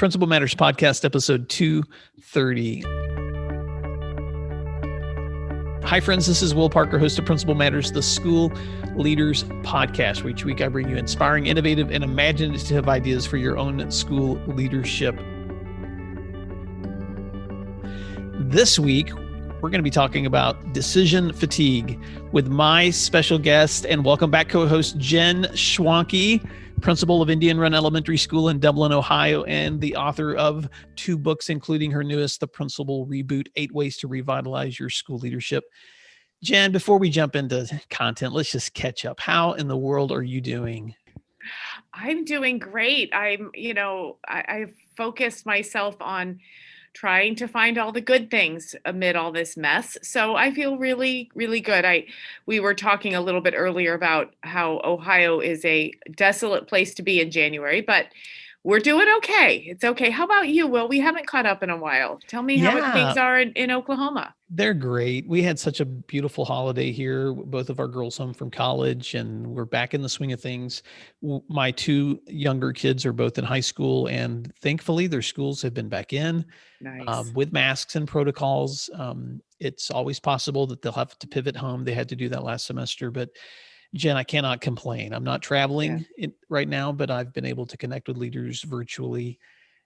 Principal Matters Podcast, episode 230. Hi, friends. This is Will Parker, host of Principal Matters, the School Leaders Podcast, where each week I bring you inspiring, innovative, and imaginative ideas for your own school leadership. This week, we're going to be talking about decision fatigue with my special guest and welcome back co-host Jen Schwanke, principal of Indian Run Elementary School in Dublin, Ohio, and the author of 2 books, including her newest, The Principal Reboot, 8 Ways to Revitalize Your School Leadership. Jen, before we jump into content, let's just catch up. How in the world are you doing? I'm doing great. I've focused myself on trying to find all the good things amid all this mess. So I feel really, really good. We were talking a little bit earlier about how Ohio is a desolate place to be in January, but we're doing okay. It's okay. How about you, Will? We haven't caught up in a while. Tell me how things are in Oklahoma. They're great. We had such a beautiful holiday here. Both of our girls home from college, and we're back in the swing of things. My 2 younger kids are both in high school, and thankfully their schools have been back in. Nice. With masks and protocols. It's always possible that they'll have to pivot home. They had to do that last semester, but Jen, I cannot complain. I'm not traveling right now, but I've been able to connect with leaders virtually.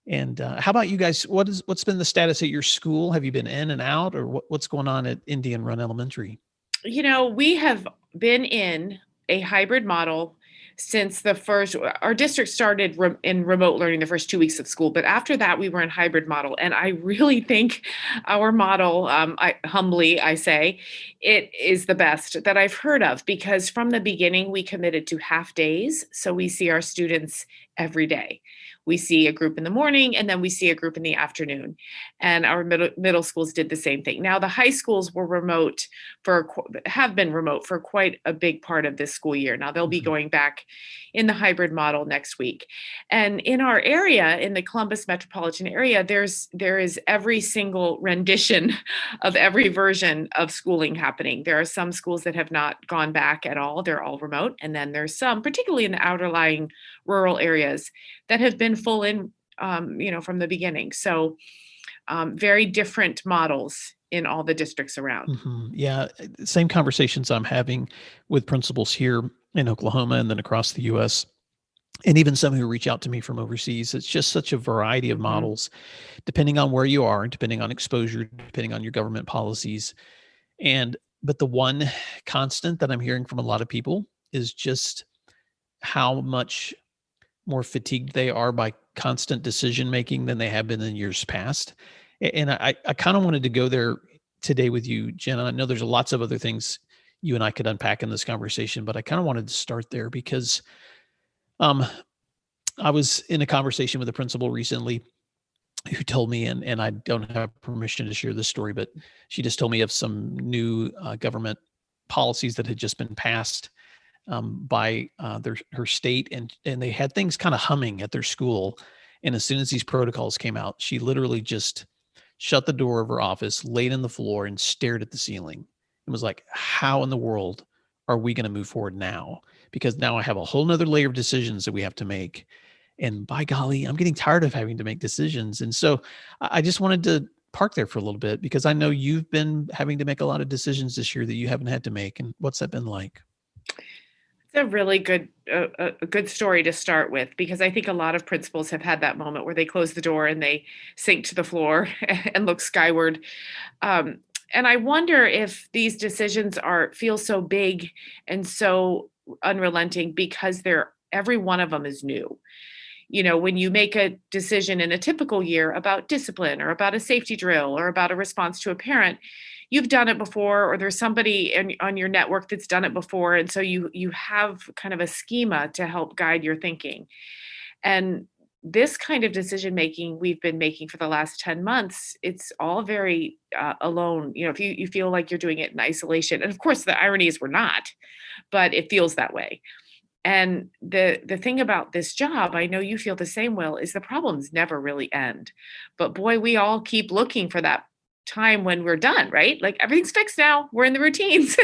And how about you guys? What's been the status at your school? Have you been in and out, or what's going on at Indian Run Elementary? You know, we have been in a hybrid model since our district started in remote learning the first 2 weeks of school. But after that, we were in hybrid model. And I really think our model, I say, it is the best that I've heard of, because from the beginning, we committed to half days. So we see our students every day. We see a group in the morning, and then we see a group in the afternoon. And our middle schools did the same thing. Now, the high schools were have been remote for quite a big part of this school year. Now, they'll be going back in the hybrid model next week. And in our area, in the Columbus metropolitan area, there is every single rendition of every version of schooling happening. There are some schools that have not gone back at all. They're all remote. And then there's some, particularly in the outerlying rural areas, that have been full in, from the beginning. So very different models in all the districts around. Mm-hmm. Yeah. Same conversations I'm having with principals here in Oklahoma and then across the U.S. and even some who reach out to me from overseas. It's just such a variety of models, depending on where you are and depending on exposure, depending on your government policies. But the one constant that I'm hearing from a lot of people is just how much more fatigued they are by constant decision-making than they have been in years past. And I kind of wanted to go there today with you, Jen. I know there's lots of other things you and I could unpack in this conversation, but I kind of wanted to start there because I was in a conversation with a principal recently who told me, and I don't have permission to share this story, but she just told me of some new government policies that had just been passed by her state, and they had things kind of humming at their school. And as soon as these protocols came out, she literally just shut the door of her office, laid on the floor, and stared at the ceiling. It was like, how in the world are we going to move forward now? Because now I have a whole nother layer of decisions that we have to make. And by golly, I'm getting tired of having to make decisions. And so I just wanted to park there for a little bit, because I know you've been having to make a lot of decisions this year that you haven't had to make. And what's that been like? It's a really good story to start with, because I think a lot of principals have had that moment where they close the door and they sink to the floor and look skyward. And I wonder if these decisions feel so big and so unrelenting because every one of them is new. You know, when you make a decision in a typical year about discipline or about a safety drill or about a response to a parent, you've done it before, or there's somebody on your network that's done it before. And so you have kind of a schema to help guide your thinking. And this kind of decision making we've been making for the last 10 months, it's all very alone. You know, if you feel like you're doing it in isolation, and of course the irony is we're not, but it feels that way. And the thing about this job, I know you feel the same, Will, is the problems never really end. But boy, we all keep looking for that time when we're done, right? Like everything's fixed now. We're in the routines.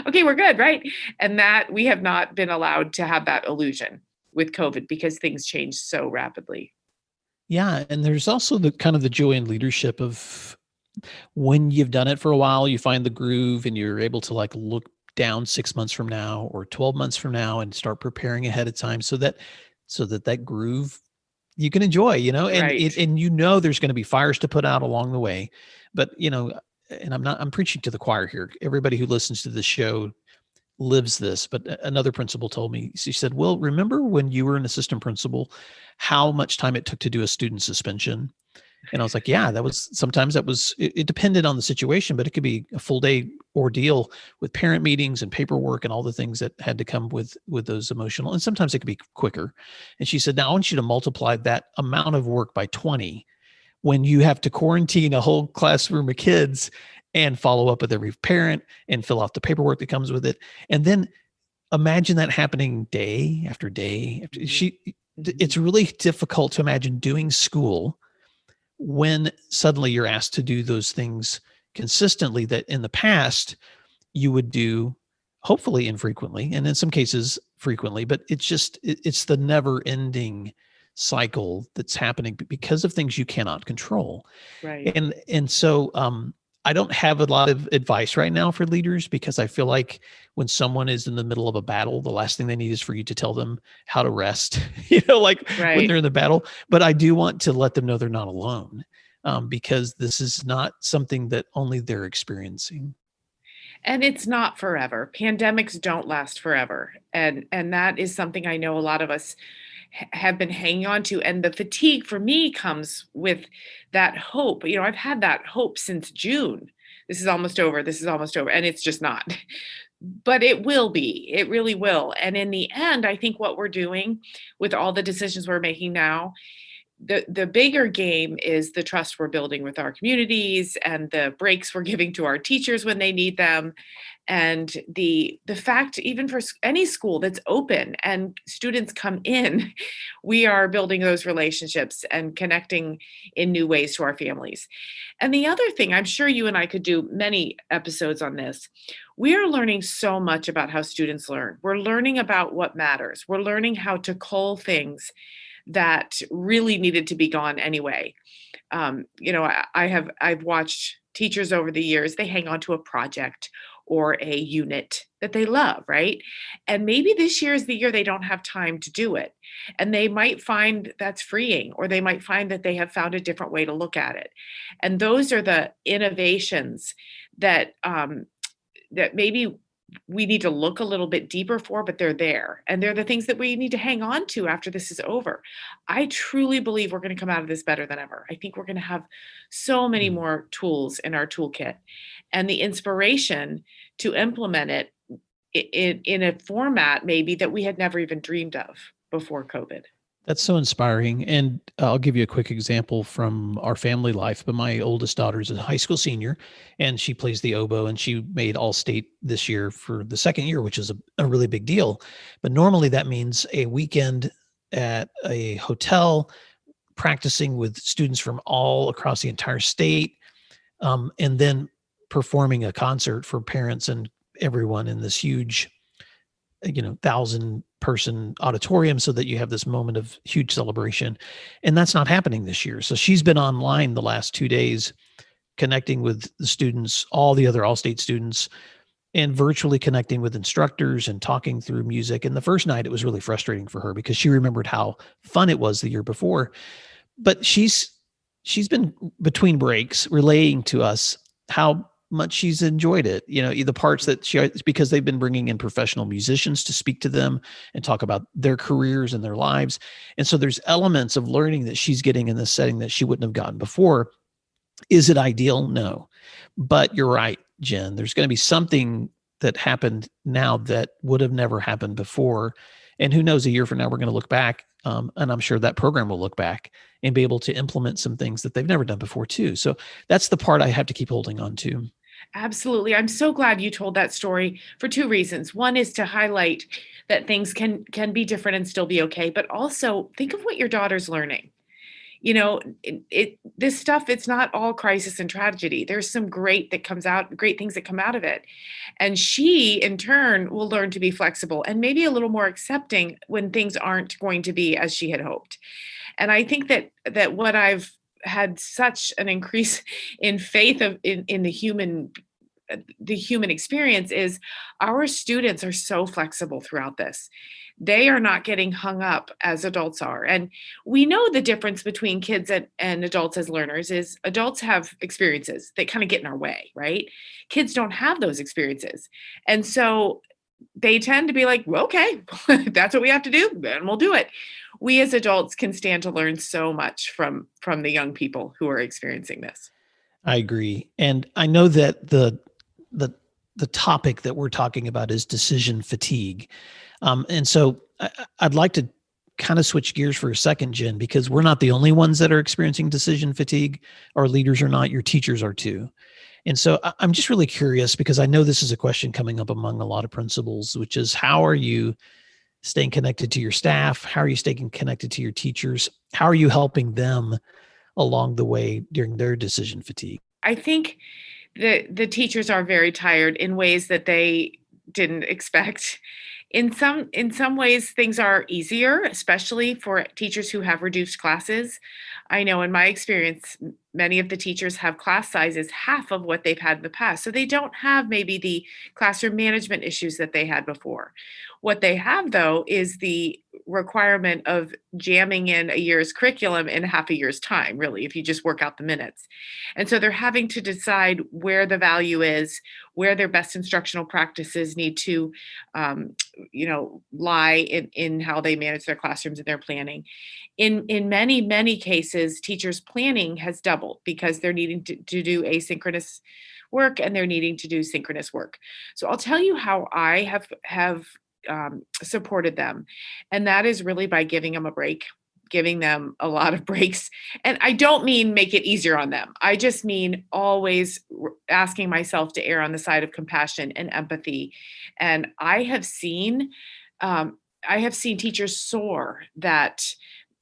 Okay, we're good, right? And that we have not been allowed to have that illusion with COVID because things change so rapidly. Yeah. And there's also the kind of the joy in leadership of when you've done it for a while, you find the groove and you're able to like look down 6 months from now or 12 months from now and start preparing ahead of time so that groove you can enjoy, and Right. there's going to be fires to put out along the way. But, and I'm preaching to the choir here. Everybody who listens to this show lives this, but another principal told me, she said, "Well, remember when you were an assistant principal, how much time it took to do a student suspension?" And I was like, yeah, sometimes it depended on the situation, but it could be a full day ordeal with parent meetings and paperwork and all the things that had to come with those emotional. And sometimes it could be quicker. And she said, now I want you to multiply that amount of work by 20 when you have to quarantine a whole classroom of kids and follow up with every parent and fill out the paperwork that comes with it. And then imagine that happening day after day. It's really difficult to imagine doing school when suddenly you're asked to do those things consistently that in the past you would do, hopefully infrequently, and in some cases frequently, but it's the never ending cycle that's happening because of things you cannot control. Right. And so I don't have a lot of advice right now for leaders because I feel like when someone is in the middle of a battle, the last thing they need is for you to tell them how to rest, like when Right. they're in the battle. But I do want to let them know they're not alone, because this is not something that only they're experiencing. And it's not forever. Pandemics don't last forever. And that is something I know a lot of us have been hanging on to. And the fatigue for me comes with that hope. I've had that hope since June. This is almost over. This is almost over. And it's just not. But it will be. It really will. And in the end, I think what we're doing with all the decisions we're making now, the bigger game is the trust we're building with our communities and the breaks we're giving to our teachers when they need them, and the fact, even for any school that's open and students come in, we are building those relationships and connecting in new ways to our families. And the other thing, I'm sure you and I could do many episodes on this, we are learning so much about how students learn. We're learning about what matters. We're learning how to cull things that really needed to be gone anyway. I've watched teachers over the years, they hang on to a project or a unit that they love, right? And maybe this year is the year they don't have time to do it. And they might find that's freeing, or they might find that they have found a different way to look at it. And those are the innovations that that maybe we need to look a little bit deeper for, but they're there. And they're the things that we need to hang on to after this is over. I truly believe we're going to come out of this better than ever. I think we're going to have so many Mm. more tools in our toolkit and the inspiration to implement it in a format maybe that we had never even dreamed of before COVID. That's so inspiring. And I'll give you a quick example from our family life. But my oldest daughter is a high school senior and she plays the oboe, and she made all state this year for the second year, which is a really big deal. But normally that means a weekend at a hotel practicing with students from all across the entire state, and then performing a concert for parents and everyone in this huge 1,000-person auditorium so that you have this moment of huge celebration. And that's not happening this year. So she's been online the last 2 days connecting with the students, all the other all-state students, and virtually connecting with instructors and talking through music. And the first night it was really frustrating for her because she remembered how fun it was the year before. But she's been between breaks relaying to us how much she's enjoyed it. The parts that because they've been bringing in professional musicians to speak to them and talk about their careers and their lives. And so there's elements of learning that she's getting in this setting that she wouldn't have gotten before. Is it ideal? No. But you're right, Jen. There's going to be something that happened now that would have never happened before. And who knows, a year from now, we're going to look back, and I'm sure that program will look back and be able to implement some things that they've never done before too. So that's the part I have to keep holding on to. Absolutely. I'm so glad you told that story for two reasons. One is to highlight that things can be different and still be okay, but also think of what your daughter's learning. This stuff, it's not all crisis and tragedy. There's some great things that come out of it. And she in turn will learn to be flexible and maybe a little more accepting when things aren't going to be as she had hoped. And I think that what I've had such an increase in faith in the human experience is our students are so flexible throughout this. They are not getting hung up as adults are. And we know the difference between kids and adults as learners is adults have experiences that kind of get in our way, right? Kids don't have those experiences. And so they tend to be like, well, okay, that's what we have to do, then we'll do it. We as adults can stand to learn so much from the young people who are experiencing this. I agree. And I know that the the topic that we're talking about is decision fatigue. And so I'd like to kind of switch gears for a second, Jen, because we're not the only ones that are experiencing decision fatigue. Our leaders are not, your teachers are too. And so I'm just really curious because I know this is a question coming up among a lot of principals, which is how are you staying connected to your staff? How are you staying connected to your teachers? How are you helping them along the way during their decision fatigue? I think the teachers are very tired in ways that they didn't expect. In some ways things are easier, especially for teachers who have reduced classes. I know in my experience many of the teachers have class sizes half of what they've had in the past. So they don't have maybe the classroom management issues that they had before. What they have though is the requirement of jamming in a year's curriculum in half a year's time, really, if you just work out the minutes. And so they're having to decide where the value is, where their best instructional practices need to, lie in how they manage their classrooms and their planning. In many cases, teachers' planning has doubled because they're needing to do asynchronous work and they're needing to do synchronous work. So I'll tell you how I have supported them. And that is really by giving them a break, giving them a lot of breaks. And I don't mean make it easier on them. I just mean always asking myself to err on the side of compassion and empathy. And I have seen teachers soar that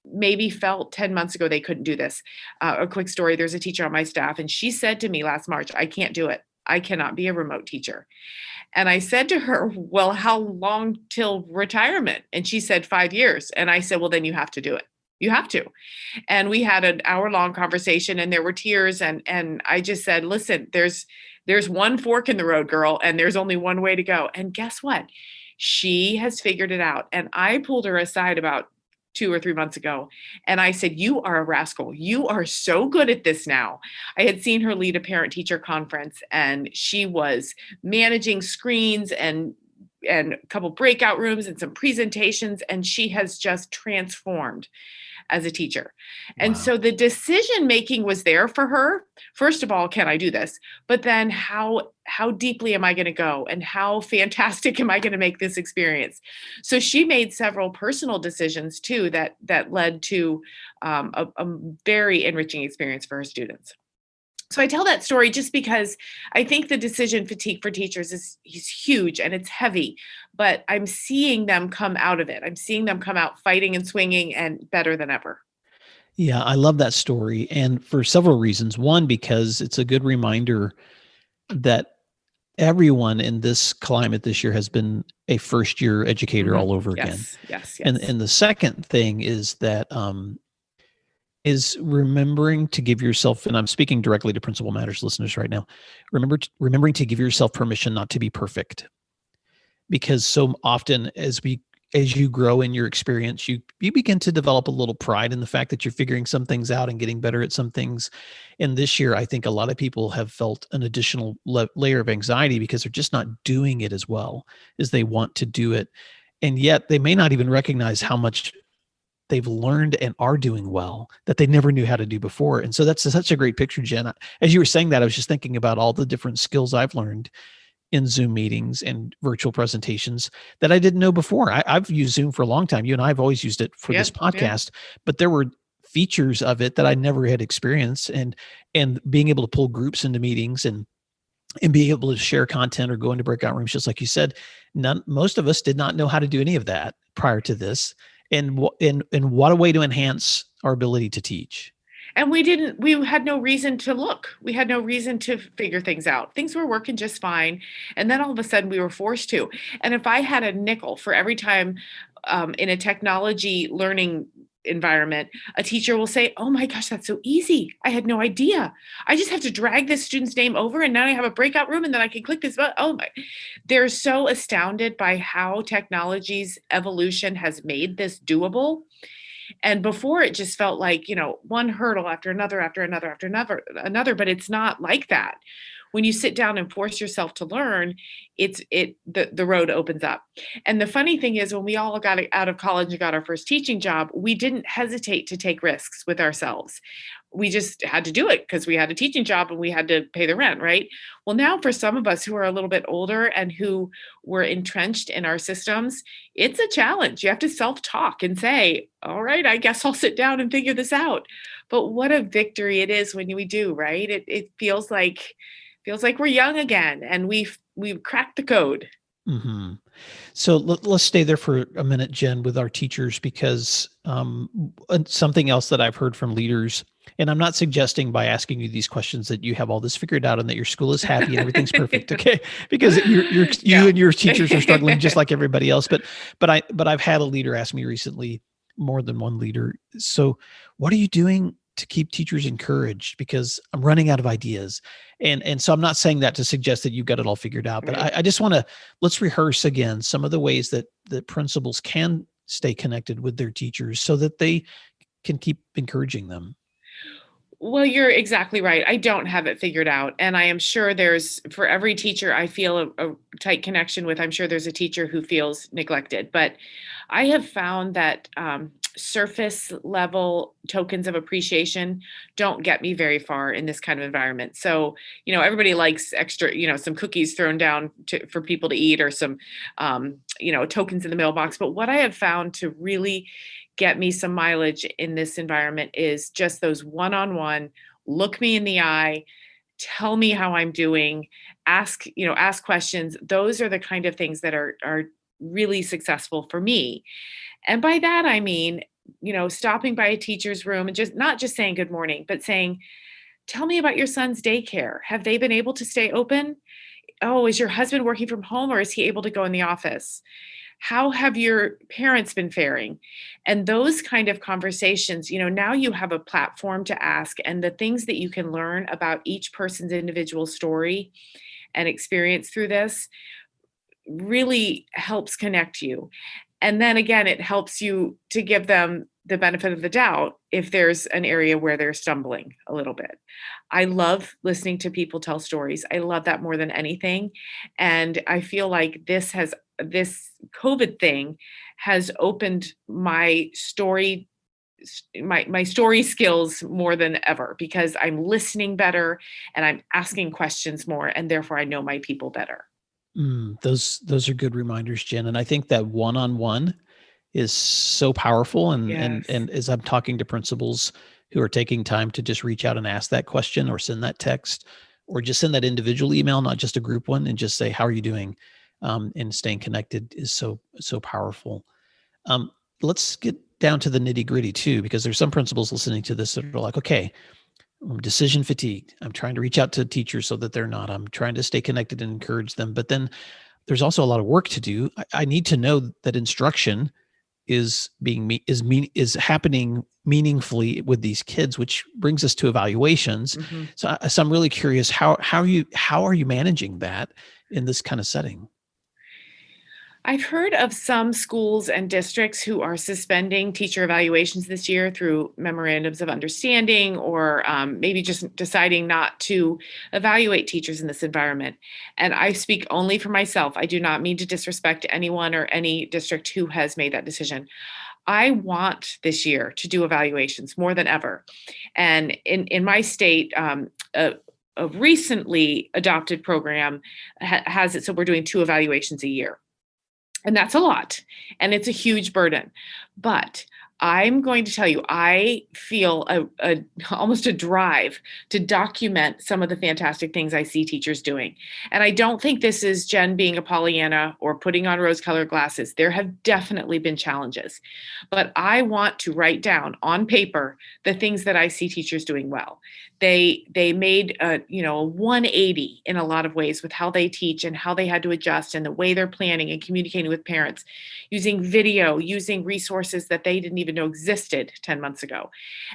maybe felt 10 months ago they couldn't do this. A quick story, there's a teacher on my staff and she said to me last March, I can't do it. I cannot be a remote teacher. And I said to her, well, how long till retirement? And she said 5 years. And I said, well, then you have to do it. You have to. And we had an hour-long conversation and there were tears. And I just said, listen, there's one fork in the road, girl, and there's only one way to go. And guess what? She has figured it out. And I pulled her aside about 2 or 3 months ago. And I said, you are a rascal. You are so good at this now. I had seen her lead a parent teacher conference and she was managing screens and a couple breakout rooms and some presentations. And she has just transformed as a teacher. And Wow. so the decision making was there for her. First of all, can I do this? But then how deeply am I going to go? And how fantastic am I going to make this experience? So she made several personal decisions too that led to a very enriching experience for her students. So I tell that story just because I think the decision fatigue for teachers is huge and it's heavy, but I'm seeing them come out of it. I'm seeing them come out fighting and swinging and better than ever. Yeah, I love that story. And for several reasons. One, because it's a good reminder that everyone in this climate this year has been a first year educator all over again. Yes. And the second thing is that is remembering to give yourself, and I'm speaking directly to Principal Matters listeners right now, remembering to give yourself permission not to be perfect. Because so often as you grow in your experience, you begin to develop a little pride in the fact that you're figuring some things out and getting better at some things. And this year, I think a lot of people have felt an additional layer of anxiety because they're just not doing it as well as they want to do it. And yet they may not even recognize how much they've learned and are doing well that they never knew how to do before. And so that's such a great picture, Jen. As you were saying that, I was just thinking about all the different skills I've learned in Zoom meetings and virtual presentations that I didn't know before. I've used Zoom for a long time. You and I have always used it for this podcast, but there were features of it that I never had experienced, and being able to pull groups into meetings and being able to share content or go into breakout rooms, just like you said, most of us did not know how to do any of that prior to this. And what a way to enhance our ability to teach. And we had no reason to look. We had no reason to figure things out. Things were working just fine. And then all of a sudden we were forced to. And if I had a nickel for every time in a technology learning environment, a teacher will say, "Oh my gosh, that's so easy. I had no idea. I just have to drag this student's name over and now I have a breakout room and then I can click this button." Oh my. They're so astounded by how technology's evolution has made this doable. And before it just felt like, one hurdle after another, after another, after another, but it's not like that. When you sit down and force yourself to learn, the road opens up. And the funny thing is, when we all got out of college and got our first teaching job, we didn't hesitate to take risks with ourselves. We just had to do it because we had a teaching job and we had to pay the rent, right? Well, now for some of us who are a little bit older and who were entrenched in our systems, it's a challenge. You have to self-talk and say, all right, I guess I'll sit down and figure this out. But what a victory it is when we do, right? It feels like we're young again and we've cracked the code. Mm-hmm. So let's stay there for a minute, Jen, with our teachers, because something else that I've heard from leaders, and I'm not suggesting by asking you these questions that you have all this figured out and that your school is happy and everything's perfect, okay? Because you and your teachers are struggling just like everybody else. But I've had a leader ask me recently, more than one leader. So what are you doing to keep teachers encouraged? Because I'm running out of ideas. And so I'm not saying that to suggest that you've got it all figured out, but I just want to, let's rehearse again some of the ways that principals can stay connected with their teachers so that they can keep encouraging them. Well, you're exactly right. I don't have it figured out. And I am sure for every teacher I feel a tight connection with, I'm sure there's a teacher who feels neglected. But I have found that surface level tokens of appreciation don't get me very far in this kind of environment. So, everybody likes extra, some cookies thrown down for people to eat or some, tokens in the mailbox. But what I have found to really get me some mileage in this environment is just those one-on-one, look me in the eye, tell me how I'm doing, ask questions. Those are the kind of things that are really successful for me. And by that, I mean, stopping by a teacher's room and just not just saying good morning, but saying, tell me about your son's daycare. Have they been able to stay open? Oh, is your husband working from home or is he able to go in the office? How have your parents been faring? And those kind of conversations, now you have a platform to ask, and the things that you can learn about each person's individual story and experience through this really helps connect you. And then again, it helps you to give them the benefit of the doubt if there's an area where they're stumbling a little bit. I love listening to people tell stories. I love that more than anything. And I feel like this COVID thing has opened my story skills more than ever because I'm listening better and I'm asking questions more, and therefore I know my people better. Those are good reminders, Jen. And I think that one-on-one is so powerful. And, Yes. and as I'm talking to principals who are taking time to just reach out and ask that question or send that text or just send that individual email, not just a group one, and just say, how are you doing? And staying connected is so powerful. Let's get down to the nitty gritty too, because there's some principals listening to this that are like, okay, I'm decision fatigued. I'm trying to reach out to teachers so that they're not. I'm trying to stay connected and encourage them. But then there's also a lot of work to do. I need to know that instruction is happening meaningfully with these kids, which brings us to evaluations. Mm-hmm. So I'm really curious, how are you managing that in this kind of setting? I've heard of some schools and districts who are suspending teacher evaluations this year through memorandums of understanding or maybe just deciding not to evaluate teachers in this environment. And I speak only for myself. I do not mean to disrespect anyone or any district who has made that decision. I want this year to do evaluations more than ever. And in my state, a recently adopted program has it so we're doing 2 evaluations a year. And that's a lot. And it's a huge burden. But I'm going to tell you, I feel almost a drive to document some of the fantastic things I see teachers doing. And I don't think this is Jen being a Pollyanna or putting on rose-colored glasses. There have definitely been challenges. But I want to write down on paper the things that I see teachers doing well. They made a 180 in a lot of ways with how they teach and how they had to adjust and the way they're planning and communicating with parents, using video, using resources that they didn't even even know existed 10 months ago.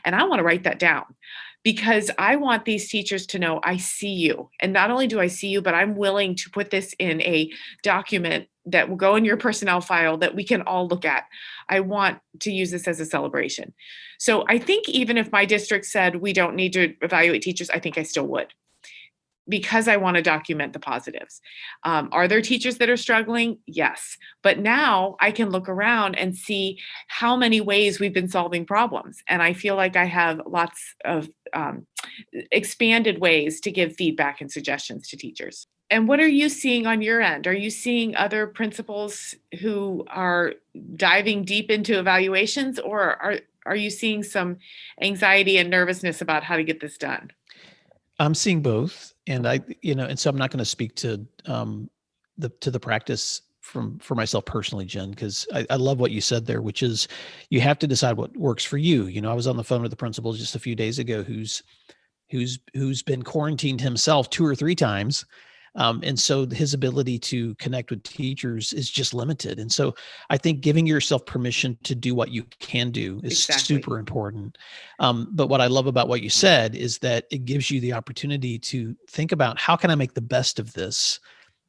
And I want to write that down because I want these teachers to know I see you. And not only do I see you, but I'm willing to put this in a document that will go in your personnel file that we can all look at. I want to use this as a celebration. So I think even if my district said we don't need to evaluate teachers, I think I still would, because I want to document the positives. Are there teachers that are struggling? Yes. But now I can look around and see how many ways we've been solving problems. And I feel like I have lots of expanded ways to give feedback and suggestions to teachers. And what are you seeing on your end? Are you seeing other principals who are diving deep into evaluations, or are you seeing some anxiety and nervousness about how to get this done? I'm seeing both, and and so I'm not going to speak to the practice for myself personally, Jen, because I love what you said there, which is you have to decide what works for you. I was on the phone with the principal just a few days ago who's been quarantined himself 2 or 3 times. And so his ability to connect with teachers is just limited. And so I think giving yourself permission to do what you can do is super important. But what I love about what you said is that it gives you the opportunity to think about, how can I make the best of this?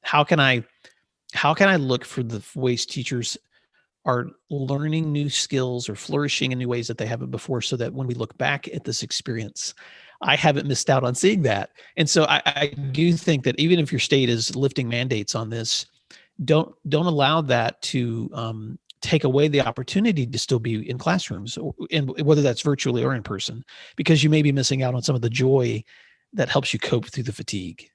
How can I look for the ways teachers are learning new skills or flourishing in new ways that they haven't before, so that when we look back at this experience, I haven't missed out on seeing that. And so I do think that even if your state is lifting mandates on this, don't allow that to take away the opportunity to still be in classrooms, and whether that's virtually or in person, because you may be missing out on some of the joy that helps you cope through the fatigue.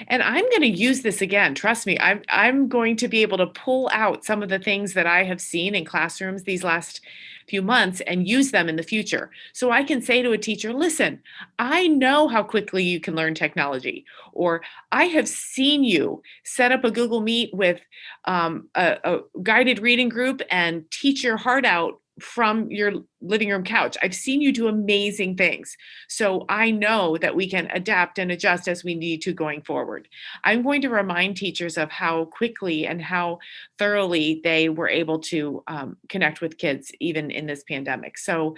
And I'm going to use this again. Trust me, I'm going to be able to pull out some of the things that I have seen in classrooms these last few months and use them in the future. So I can say to a teacher, listen, I know how quickly you can learn technology, or I have seen you set up a Google Meet with a guided reading group and teach your heart out from your living room couch. I've seen you do amazing things. So I know that we can adapt and adjust as we need to going forward. I'm going to remind teachers of how quickly and how thoroughly they were able to connect with kids, even in this pandemic. So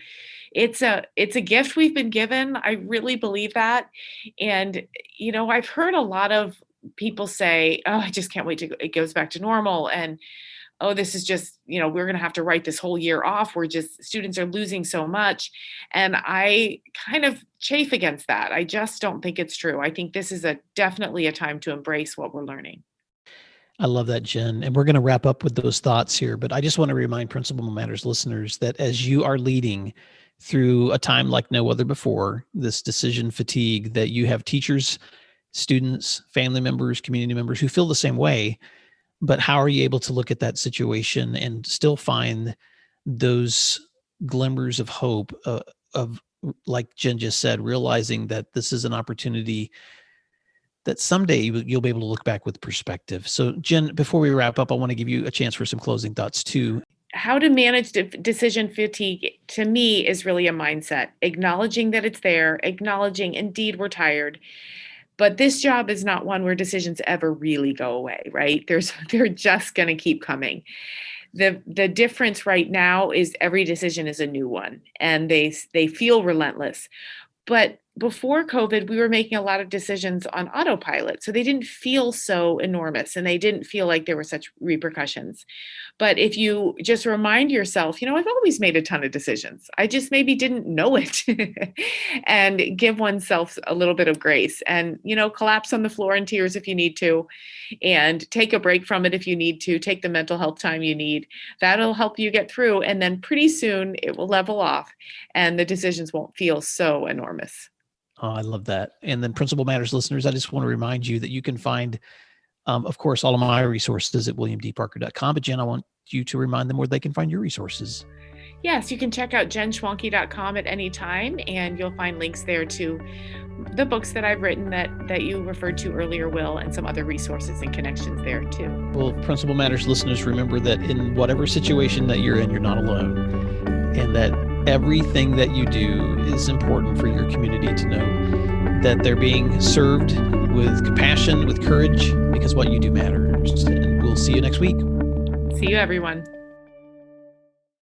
it's a gift we've been given. I really believe that. And, I've heard a lot of people say, oh, I just can't wait till it goes back to normal. And oh, this is just, we're going to have to write this whole year off. Students are losing so much. And I kind of chafe against that. I just don't think it's true. I think this is definitely a time to embrace what we're learning. I love that, Jen. And we're going to wrap up with those thoughts here. But I just want to remind Principal Matters listeners that as you are leading through a time like no other before, this decision fatigue, that you have teachers, students, family members, community members who feel the same way. But how are you able to look at that situation and still find those glimmers of hope, of, like Jen just said, realizing that this is an opportunity that someday you'll be able to look back with perspective. So Jen, before we wrap up, I want to give you a chance for some closing thoughts too. How to manage decision fatigue, to me, is really a mindset. Acknowledging that it's there, acknowledging indeed we're tired. But this job is not one where decisions ever really go away, right? They're just going to keep coming. The difference right now is every decision is a new one, and they feel relentless. But before COVID, we were making a lot of decisions on autopilot, so they didn't feel so enormous, and they didn't feel like there were such repercussions. But if you just remind yourself, I've always made a ton of decisions. I just maybe didn't know it, and give oneself a little bit of grace, and, collapse on the floor in tears if you need to, and take a break from it if you need to, take the mental health time you need. That'll help you get through. And then pretty soon it will level off and the decisions won't feel so enormous. Oh, I love that. And then Principal Matters listeners, I just want to remind you that you can find, of course, all of my resources at williamdparker.com. But Jen, I want you to remind them where they can find your resources. Yes, you can check out jenschwanke.com at any time, and you'll find links there to the books that I've written that you referred to earlier, Will, and some other resources and connections there too. Well, Principal Matters listeners, remember that in whatever situation that you're in, you're not alone, and that everything that you do is important for your community to know that they're being served with compassion, with courage, because what you do matters. And we'll see you next week. See you, everyone.